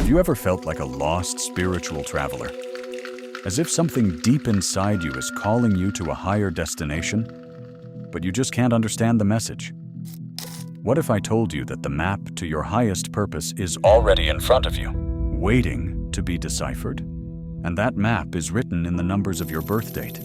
Have you ever felt like a lost spiritual traveler? As if something deep inside you is calling you to a higher destination, but you just can't understand the message? What if I told you that the map to your highest purpose is already in front of you, waiting to be deciphered? And that map is written in the numbers of your birth date.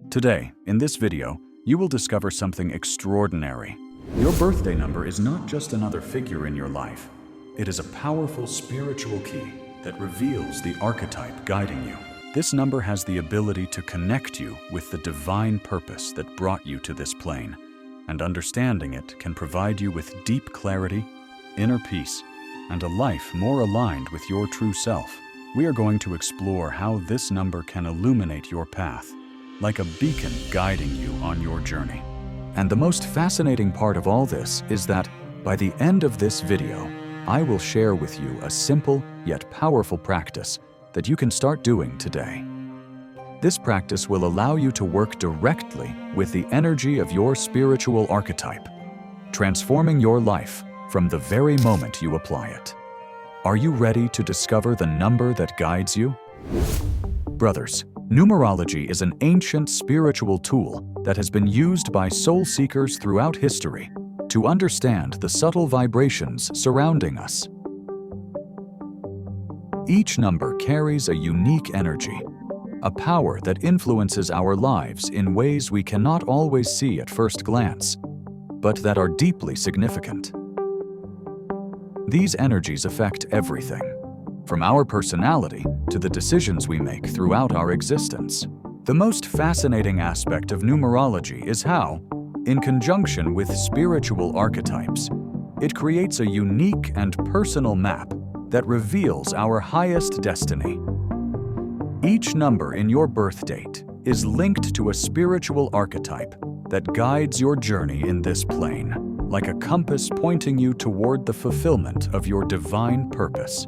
Today, in this video, you will discover something extraordinary. Your birthday number is not just another figure in your life. It is a powerful spiritual key that reveals the archetype guiding you. This number has the ability to connect you with the divine purpose that brought you to this plane, and understanding it can provide you with deep clarity, inner peace, and a life more aligned with your true self. We are going to explore how this number can illuminate your path, like a beacon guiding you on your journey. And the most fascinating part of all this is that by the end of this video, I will share with you a simple yet powerful practice that you can start doing today. This practice will allow you to work directly with the energy of your spiritual archetype, transforming your life from the very moment you apply it. Are you ready to discover the number that guides you? Brothers, numerology is an ancient spiritual tool that has been used by soul seekers throughout history to understand the subtle vibrations surrounding us. Each number carries a unique energy, a power that influences our lives in ways we cannot always see at first glance, but that are deeply significant. These energies affect everything, from our personality to the decisions we make throughout our existence. The most fascinating aspect of numerology is how, in conjunction with spiritual archetypes, it creates a unique and personal map that reveals our highest destiny. Each number in your birth date is linked to a spiritual archetype that guides your journey in this plane, like a compass pointing you toward the fulfillment of your divine purpose.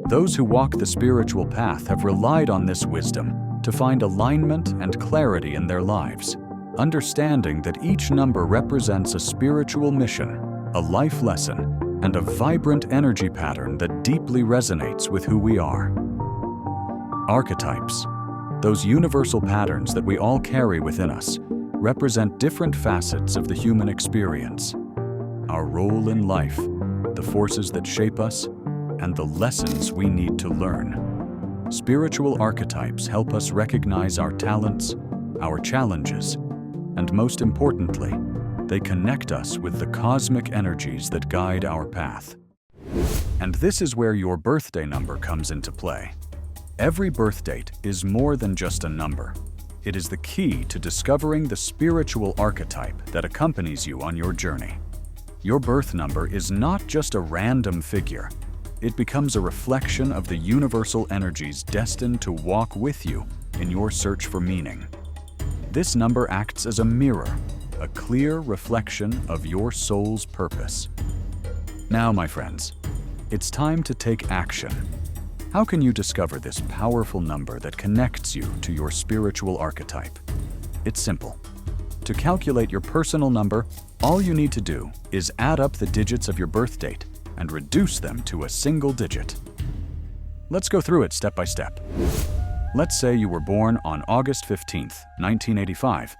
Those who walk the spiritual path have relied on this wisdom to find alignment and clarity in their lives, understanding that each number represents a spiritual mission, a life lesson, and a vibrant energy pattern that deeply resonates with who we are. Archetypes, those universal patterns that we all carry within us, represent different facets of the human experience. Our role in life, the forces that shape us, and the lessons we need to learn. Spiritual archetypes help us recognize our talents, our challenges, and most importantly, they connect us with the cosmic energies that guide our path. And this is where your birthday number comes into play. Every birth date is more than just a number. It is the key to discovering the spiritual archetype that accompanies you on your journey. Your birth number is not just a random figure. It becomes a reflection of the universal energies destined to walk with you in your search for meaning. This number acts as a mirror, a clear reflection of your soul's purpose. Now, my friends, it's time to take action. How can you discover this powerful number that connects you to your spiritual archetype? It's simple. To calculate your personal number, all you need to do is add up the digits of your birth date and reduce them to a single digit. Let's go through it step by step. Let's say you were born on August 15th, 1985.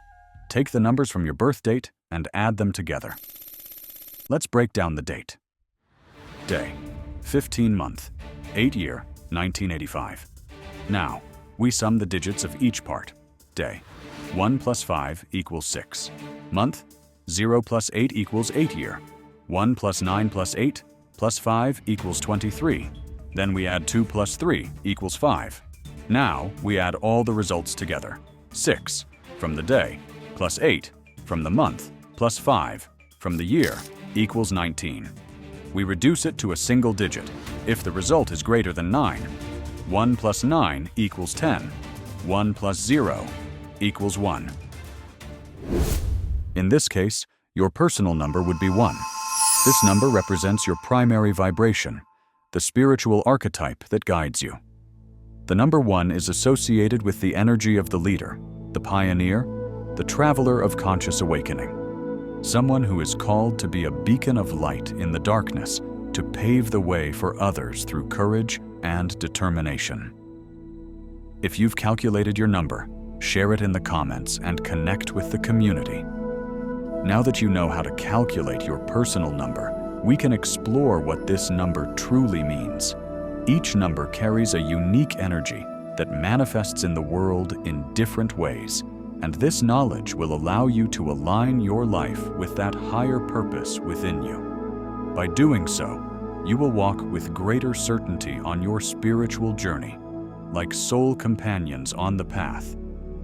Take the numbers from your birth date and add them together. Let's break down the date. Day, 15 month, 8 year, 1985. Now, we sum the digits of each part. Day, 1 plus 5 equals 6. Month, 0 plus 8 equals 8 year. 1 plus 9 plus 8 plus 5 equals 23. Then we add 2 plus 3 equals 5. Now we add all the results together. 6 from the day plus 8 from the month plus 5 from the year equals 19. We reduce it to a single digit if the result is greater than 9. 1 plus 9 equals 10. 1 plus 0 equals 1. In this case, your personal number would be 1. This number represents your primary vibration, the spiritual archetype that guides you. The number 1 is associated with the energy of the leader, the pioneer, the traveler of conscious awakening. Someone who is called to be a beacon of light in the darkness to pave the way for others through courage and determination. If you've calculated your number, share it in the comments and connect with the community. Now that you know how to calculate your personal number, we can explore what this number truly means. Each number carries a unique energy that manifests in the world in different ways, and this knowledge will allow you to align your life with that higher purpose within you. By doing so, you will walk with greater certainty on your spiritual journey, like soul companions on the path,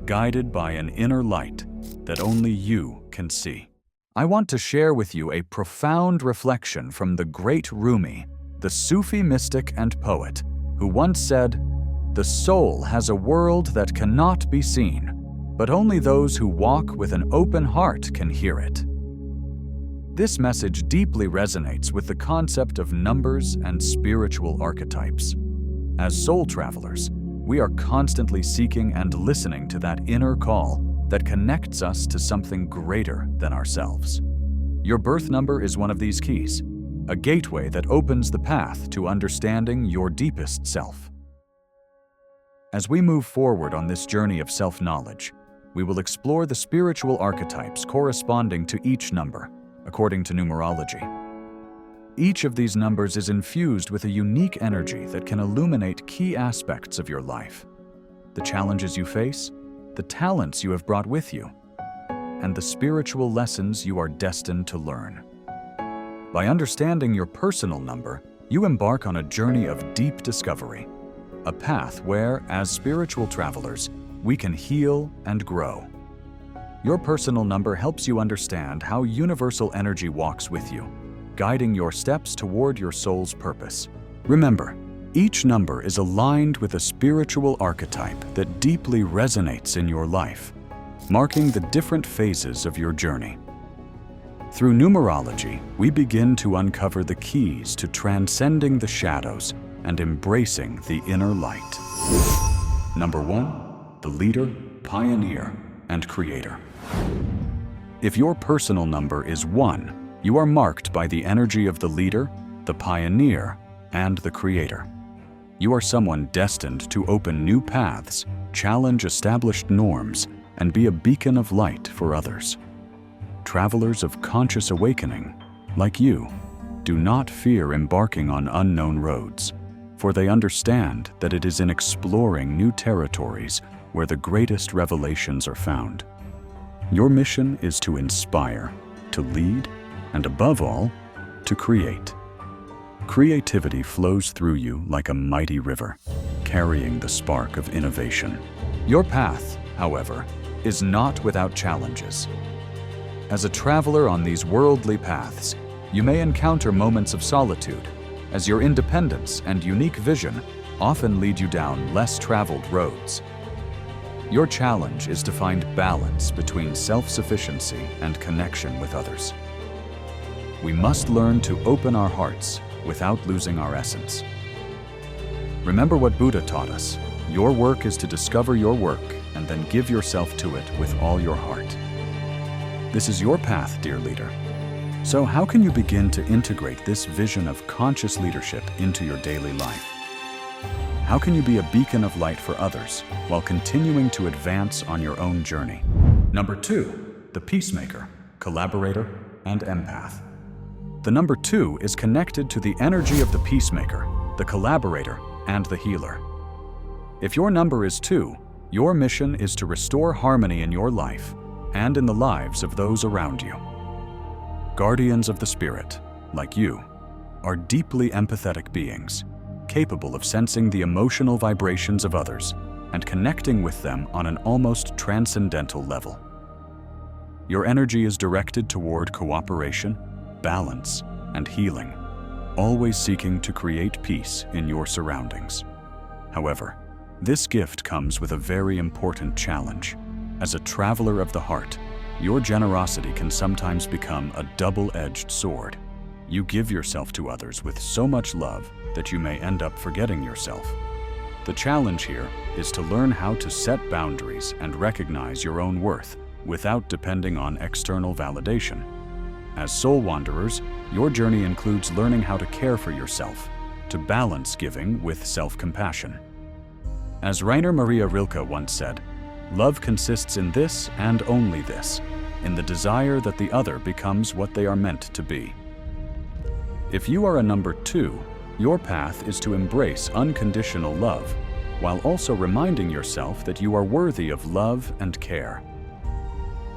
guided by an inner light that only you can see. I want to share with you a profound reflection from the great Rumi, the Sufi mystic and poet, who once said, "The soul has a world that cannot be seen, but only those who walk with an open heart can hear it." This message deeply resonates with the concept of numbers and spiritual archetypes. As soul travelers, we are constantly seeking and listening to that inner call that connects us to something greater than ourselves. Your birth number is one of these keys, a gateway that opens the path to understanding your deepest self. As we move forward on this journey of self-knowledge, we will explore the spiritual archetypes corresponding to each number, according to numerology. Each of these numbers is infused with a unique energy that can illuminate key aspects of your life: the challenges you face, the talents you have brought with you, and the spiritual lessons you are destined to learn. By understanding your personal number, you embark on a journey of deep discovery, a path where, as spiritual travelers, we can heal and grow. Your personal number helps you understand how universal energy walks with you, guiding your steps toward your soul's purpose. Remember, each number is aligned with a spiritual archetype that deeply resonates in your life, marking the different phases of your journey. Through numerology, we begin to uncover the keys to transcending the shadows and embracing the inner light. Number 1, the leader, pioneer, and creator. If your personal number is 1, you are marked by the energy of the leader, the pioneer, and the creator. You are someone destined to open new paths, challenge established norms, and be a beacon of light for others. Travelers of conscious awakening, like you, do not fear embarking on unknown roads, for they understand that it is in exploring new territories where the greatest revelations are found. Your mission is to inspire, to lead, and above all, to create. Creativity flows through you like a mighty river, carrying the spark of innovation. Your path, however, is not without challenges. As a traveler on these worldly paths, you may encounter moments of solitude, as your independence and unique vision often lead you down less traveled roads. Your challenge is to find balance between self-sufficiency and connection with others. We must learn to open our hearts without losing our essence. Remember what Buddha taught us: your work is to discover your work and then give yourself to it with all your heart. This is your path, dear leader. So how can you begin to integrate this vision of conscious leadership into your daily life? How can you be a beacon of light for others while continuing to advance on your own journey? Number 2, the peacemaker, collaborator, and empath. The number 2 is connected to the energy of the peacemaker, the collaborator, and the healer. If your number is 2, your mission is to restore harmony in your life and in the lives of those around you. Guardians of the spirit, like you, are deeply empathetic beings, capable of sensing the emotional vibrations of others and connecting with them on an almost transcendental level. Your energy is directed toward cooperation, balance, and healing, always seeking to create peace in your surroundings. However, this gift comes with a very important challenge. As a traveler of the heart, your generosity can sometimes become a double-edged sword. You give yourself to others with so much love that you may end up forgetting yourself. The challenge here is to learn how to set boundaries and recognize your own worth without depending on external validation. As soul wanderers, your journey includes learning how to care for yourself, to balance giving with self-compassion. As Rainer Maria Rilke once said, "Love consists in this and only this, in the desire that the other becomes what they are meant to be." If you are a number 2, your path is to embrace unconditional love, while also reminding yourself that you are worthy of love and care.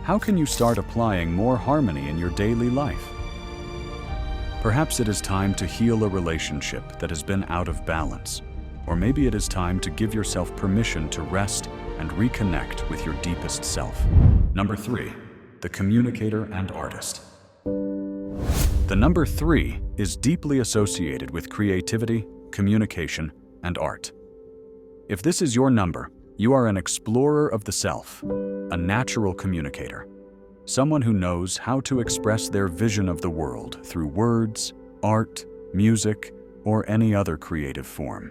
How can you start applying more harmony in your daily life? Perhaps it is time to heal a relationship that has been out of balance, or maybe it is time to give yourself permission to rest and reconnect with your deepest self. Number 3, the communicator and artist. The number 3 is deeply associated with creativity, communication, and art. If this is your number, you are an explorer of the self, a natural communicator, someone who knows how to express their vision of the world through words, art, music, or any other creative form.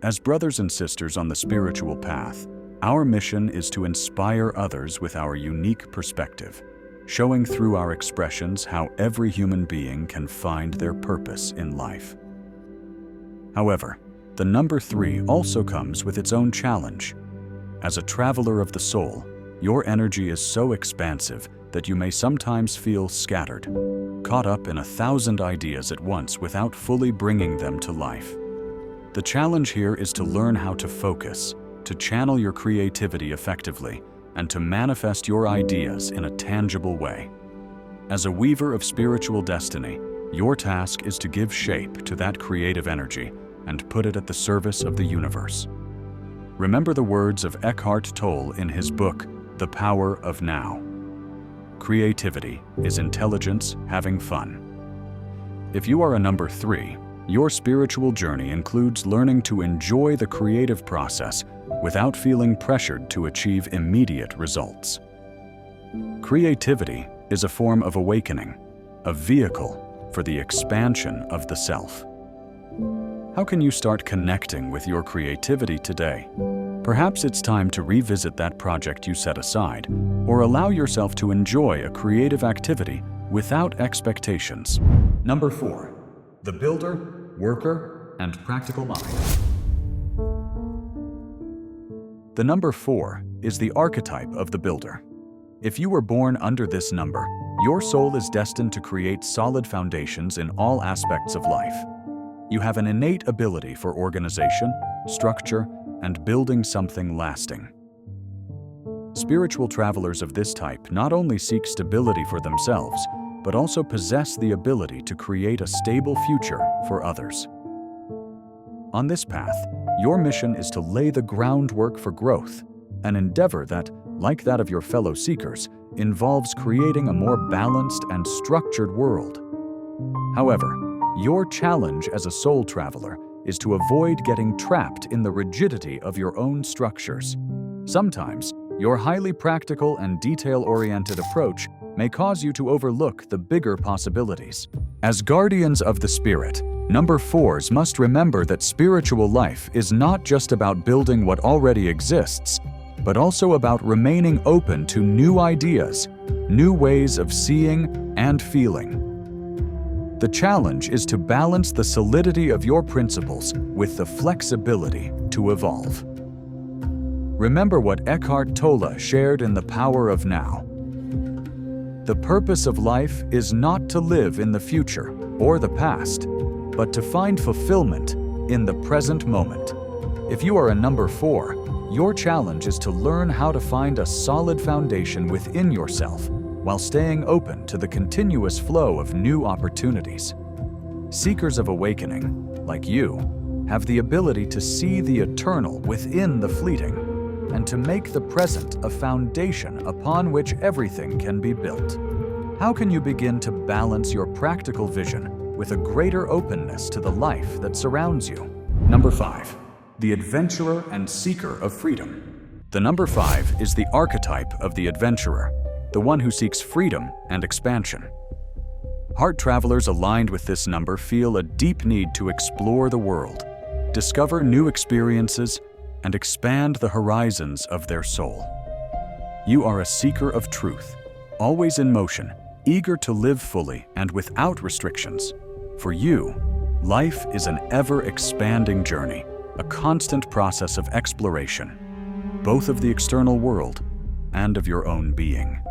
As brothers and sisters on the spiritual path, our mission is to inspire others with our unique perspective, showing through our expressions how every human being can find their purpose in life. However, the number 3 also comes with its own challenge. As a traveler of the soul, your energy is so expansive that you may sometimes feel scattered, caught up in 1,000 ideas at once without fully bringing them to life. The challenge here is to learn how to focus, to channel your creativity effectively, and to manifest your ideas in a tangible way. As a weaver of spiritual destiny, your task is to give shape to that creative energy and put it at the service of the universe. Remember the words of Eckhart Tolle in his book, The Power of Now. Creativity is intelligence having fun. If you are a number 3, your spiritual journey includes learning to enjoy the creative process without feeling pressured to achieve immediate results. Creativity is a form of awakening, a vehicle for the expansion of the self. How can you start connecting with your creativity today? Perhaps it's time to revisit that project you set aside, or allow yourself to enjoy a creative activity without expectations. Number 4, the builder, worker, and practical mind. The number 4 is the archetype of the builder. If you were born under this number, your soul is destined to create solid foundations in all aspects of life. You have an innate ability for organization, structure, and building something lasting. Spiritual travelers of this type not only seek stability for themselves, but also possess the ability to create a stable future for others. On this path, your mission is to lay the groundwork for growth, an endeavor that, like that of your fellow seekers, involves creating a more balanced and structured world. However, your challenge as a soul traveler is to avoid getting trapped in the rigidity of your own structures. Sometimes, your highly practical and detail-oriented approach may cause you to overlook the bigger possibilities. As guardians of the spirit, number 4s must remember that spiritual life is not just about building what already exists, but also about remaining open to new ideas, new ways of seeing and feeling. The challenge is to balance the solidity of your principles with the flexibility to evolve. Remember what Eckhart Tolle shared in The Power of Now. The purpose of life is not to live in the future or the past, but to find fulfillment in the present moment. If you are a number 4, your challenge is to learn how to find a solid foundation within yourself while staying open to the continuous flow of new opportunities. Seekers of awakening, like you, have the ability to see the eternal within the fleeting and to make the present a foundation upon which everything can be built. How can you begin to balance your practical vision with a greater openness to the life that surrounds you? Number 5, the adventurer and seeker of freedom. The number 5 is the archetype of the adventurer, the one who seeks freedom and expansion. Heart travelers aligned with this number feel a deep need to explore the world, discover new experiences, and expand the horizons of their soul. You are a seeker of truth, always in motion, eager to live fully and without restrictions. For you, life is an ever-expanding journey, a constant process of exploration, both of the external world and of your own being.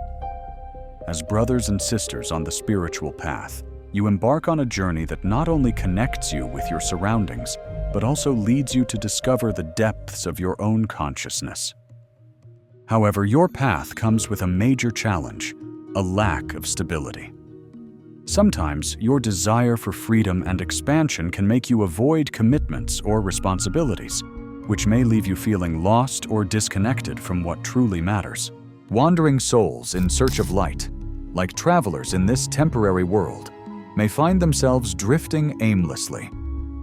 As brothers and sisters on the spiritual path, you embark on a journey that not only connects you with your surroundings, but also leads you to discover the depths of your own consciousness. However, your path comes with a major challenge: a lack of stability. Sometimes your desire for freedom and expansion can make you avoid commitments or responsibilities, which may leave you feeling lost or disconnected from what truly matters. Wandering souls in search of light, like travelers in this temporary world, may find themselves drifting aimlessly,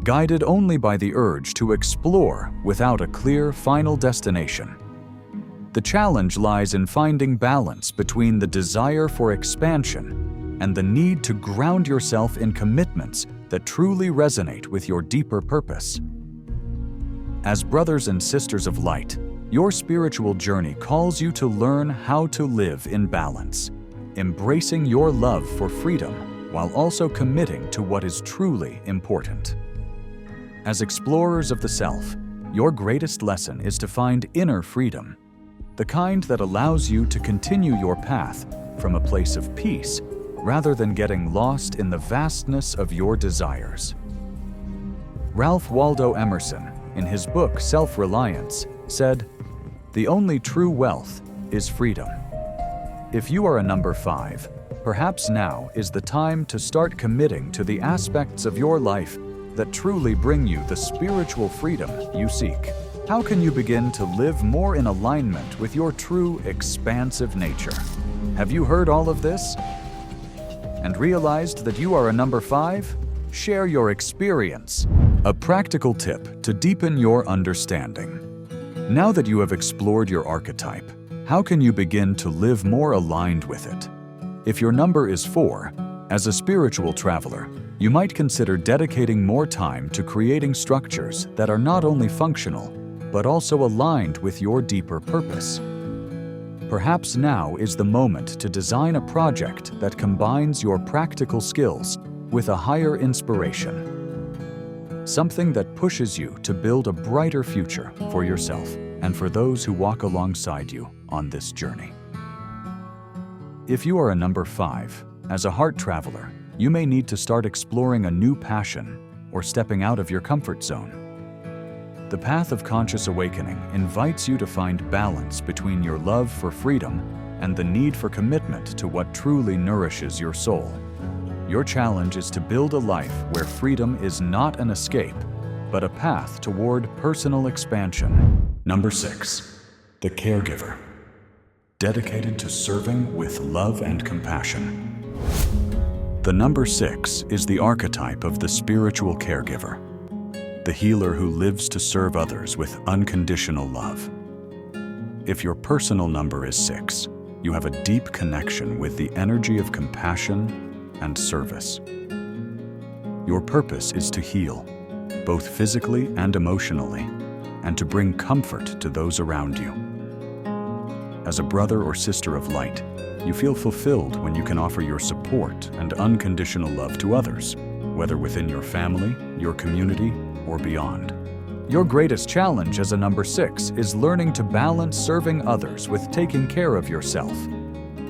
guided only by the urge to explore without a clear final destination. The challenge lies in finding balance between the desire for expansion and the need to ground yourself in commitments that truly resonate with your deeper purpose. As brothers and sisters of light, your spiritual journey calls you to learn how to live in balance, embracing your love for freedom while also committing to what is truly important. As explorers of the self, your greatest lesson is to find inner freedom, the kind that allows you to continue your path from a place of peace rather than getting lost in the vastness of your desires. Ralph Waldo Emerson, in his book Self-Reliance, said, "The only true wealth is freedom." If you are a number 5, perhaps now is the time to start committing to the aspects of your life that truly bring you the spiritual freedom you seek. How can you begin to live more in alignment with your true, expansive nature? Have you heard all of this and realized that you are a number 5? Share your experience. A practical tip to deepen your understanding. Now that you have explored your archetype, how can you begin to live more aligned with it? If your number is 4, as a spiritual traveler, you might consider dedicating more time to creating structures that are not only functional, but also aligned with your deeper purpose. Perhaps now is the moment to design a project that combines your practical skills with a higher inspiration. Something that pushes you to build a brighter future for yourself and for those who walk alongside you on this journey. If you are a number 5, as a heart traveler, you may need to start exploring a new passion or stepping out of your comfort zone. The path of conscious awakening invites you to find balance between your love for freedom and the need for commitment to what truly nourishes your soul. Your challenge is to build a life where freedom is not an escape, but a path toward personal expansion. Number 6, the caregiver. Dedicated to serving with love and compassion. The number 6 is the archetype of the spiritual caregiver, the healer who lives to serve others with unconditional love. If your personal number is 6, you have a deep connection with the energy of compassion and service. Your purpose is to heal, both physically and emotionally, and to bring comfort to those around you. As a brother or sister of light, you feel fulfilled when you can offer your support and unconditional love to others, whether within your family, your community, or beyond. Your greatest challenge as a number 6 is learning to balance serving others with taking care of yourself.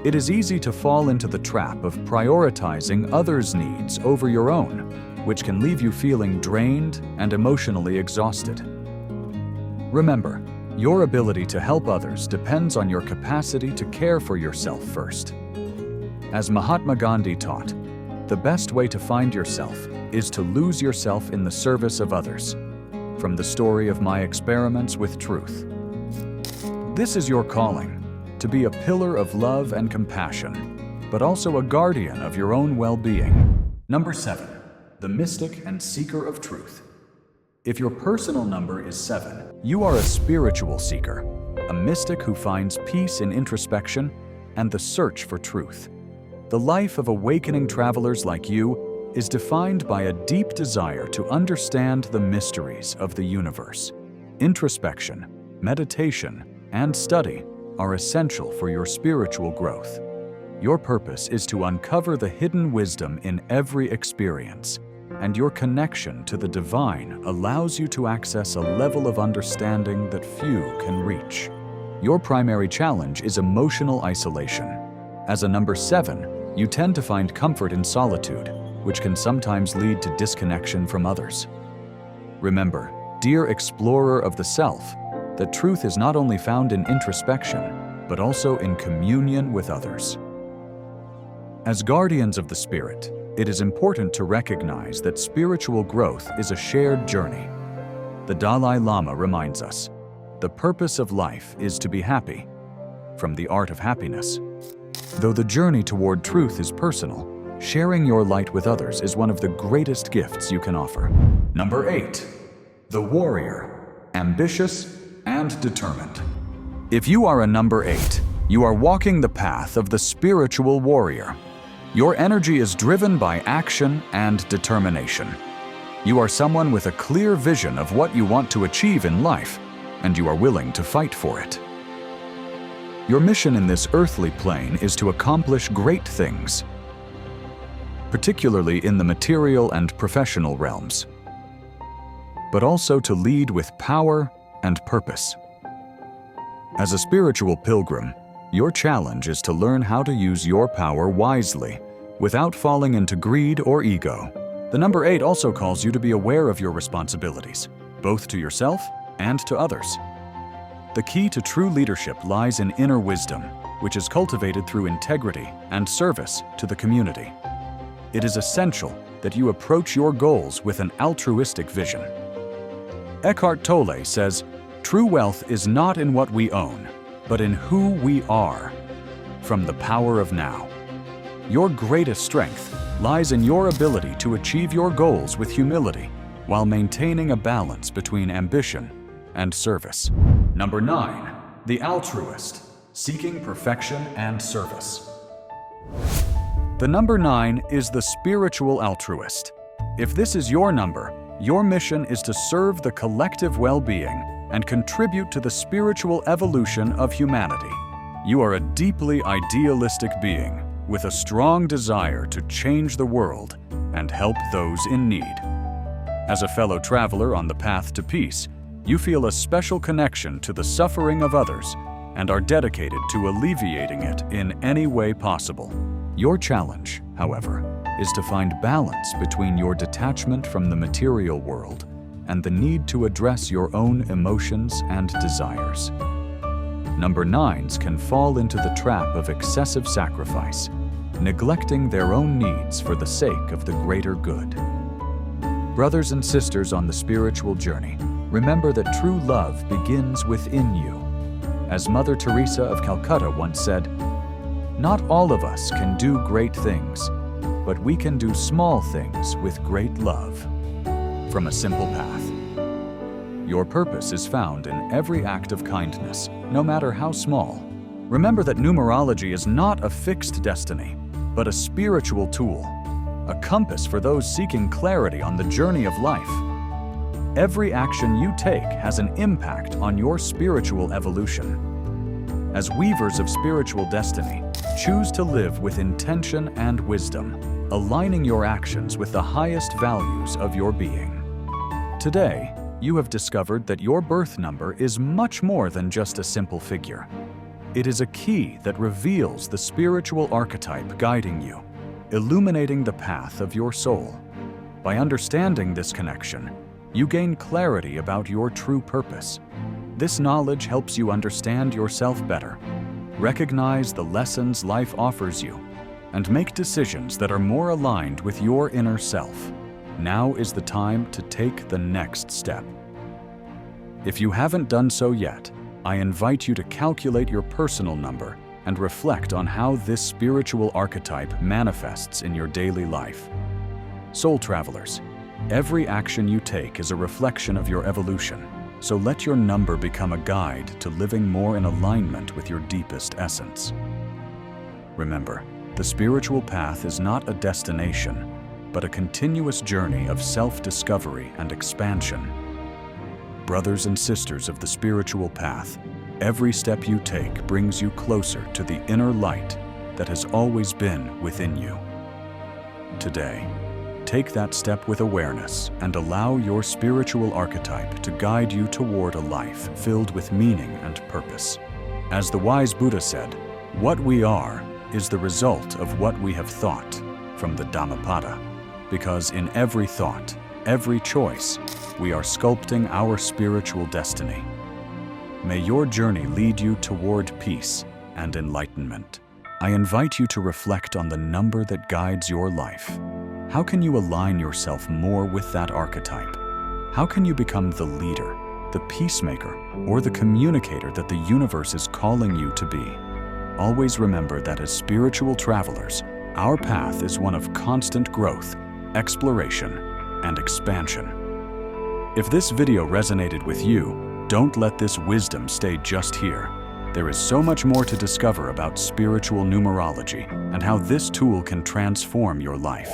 It is easy to fall into the trap of prioritizing others' needs over your own, which can leave you feeling drained and emotionally exhausted. Remember, your ability to help others depends on your capacity to care for yourself first. As Mahatma Gandhi taught, the best way to find yourself is to lose yourself in the service of others. From the story of my experiments with truth. This is your calling, to be a pillar of love and compassion, but also a guardian of your own well-being. Number 7, the mystic and seeker of truth. If your personal number is 7, you are a spiritual seeker, a mystic who finds peace in introspection and the search for truth. The life of awakening travelers like you is defined by a deep desire to understand the mysteries of the universe. Introspection, meditation, and study are essential for your spiritual growth. Your purpose is to uncover the hidden wisdom in every experience, and your connection to the divine allows you to access a level of understanding that few can reach. Your primary challenge is emotional isolation. As a number 7, you tend to find comfort in solitude, which can sometimes lead to disconnection from others. Remember, dear explorer of the self, that truth is not only found in introspection, but also in communion with others. As guardians of the spirit, it is important to recognize that spiritual growth is a shared journey. The Dalai Lama reminds us, the purpose of life is to be happy, from The Art of Happiness. Though the journey toward truth is personal, sharing your light with others is one of the greatest gifts you can offer. Number 8, the warrior, ambitious and determined. If you are a number 8, you are walking the path of the spiritual warrior. Your energy is driven by action and determination. You are someone with a clear vision of what you want to achieve in life, and you are willing to fight for it. Your mission in this earthly plane is to accomplish great things, particularly in the material and professional realms, but also to lead with power and purpose. As a spiritual pilgrim, your challenge is to learn how to use your power wisely, without falling into greed or ego. The number 8 also calls you to be aware of your responsibilities, both to yourself and to others. The key to true leadership lies in inner wisdom, which is cultivated through integrity and service to the community. It is essential that you approach your goals with an altruistic vision. Eckhart Tolle says, "True wealth is not in what we own, but in who we are." From The Power of Now. Your greatest strength lies in your ability to achieve your goals with humility while maintaining a balance between ambition and service. Number 9, the altruist, seeking perfection and service. The number 9 is the spiritual altruist. If this is your number, your mission is to serve the collective well-being and contribute to the spiritual evolution of humanity. You are a deeply idealistic being with a strong desire to change the world and help those in need. As a fellow traveler on the path to peace, you feel a special connection to the suffering of others and are dedicated to alleviating it in any way possible. Your challenge, however, is to find balance between your detachment from the material world and the need to address your own emotions and desires. Number 9s can fall into the trap of excessive sacrifice, neglecting their own needs for the sake of the greater good. Brothers and sisters on the spiritual journey, remember that true love begins within you. As Mother Teresa of Calcutta once said, "Not all of us can do great things, but we can do small things with great love." From A Simple Path. Your purpose is found in every act of kindness, no matter how small. Remember that numerology is not a fixed destiny, but a spiritual tool, a compass for those seeking clarity on the journey of life. Every action you take has an impact on your spiritual evolution. As weavers of spiritual destiny, choose to live with intention and wisdom, aligning your actions with the highest values of your being. Today, you have discovered that your birth number is much more than just a simple figure. It is a key that reveals the spiritual archetype guiding you, illuminating the path of your soul. By understanding this connection, you gain clarity about your true purpose. This knowledge helps you understand yourself better, recognize the lessons life offers you, and make decisions that are more aligned with your inner self. Now is the time to take the next step. If you haven't done so yet, I invite you to calculate your personal number and reflect on how this spiritual archetype manifests in your daily life. Soul travelers, every action you take is a reflection of your evolution, so let your number become a guide to living more in alignment with your deepest essence. Remember, the spiritual path is not a destination, but a continuous journey of self-discovery and expansion. Brothers and sisters of the spiritual path, every step you take brings you closer to the inner light that has always been within you. Today, take that step with awareness and allow your spiritual archetype to guide you toward a life filled with meaning and purpose. As the wise Buddha said, "What we are is the result of what we have thought," from the Dhammapada, because in every thought, every choice, we are sculpting our spiritual destiny. May your journey lead you toward peace and enlightenment. I invite you to reflect on the number that guides your life. How can you align yourself more with that archetype? How can you become the leader, the peacemaker, or the communicator that the universe is calling you to be? Always remember that as spiritual travelers, our path is one of constant growth, exploration, and expansion. If this video resonated with you, don't let this wisdom stay just here. There is so much more to discover about spiritual numerology and how this tool can transform your life.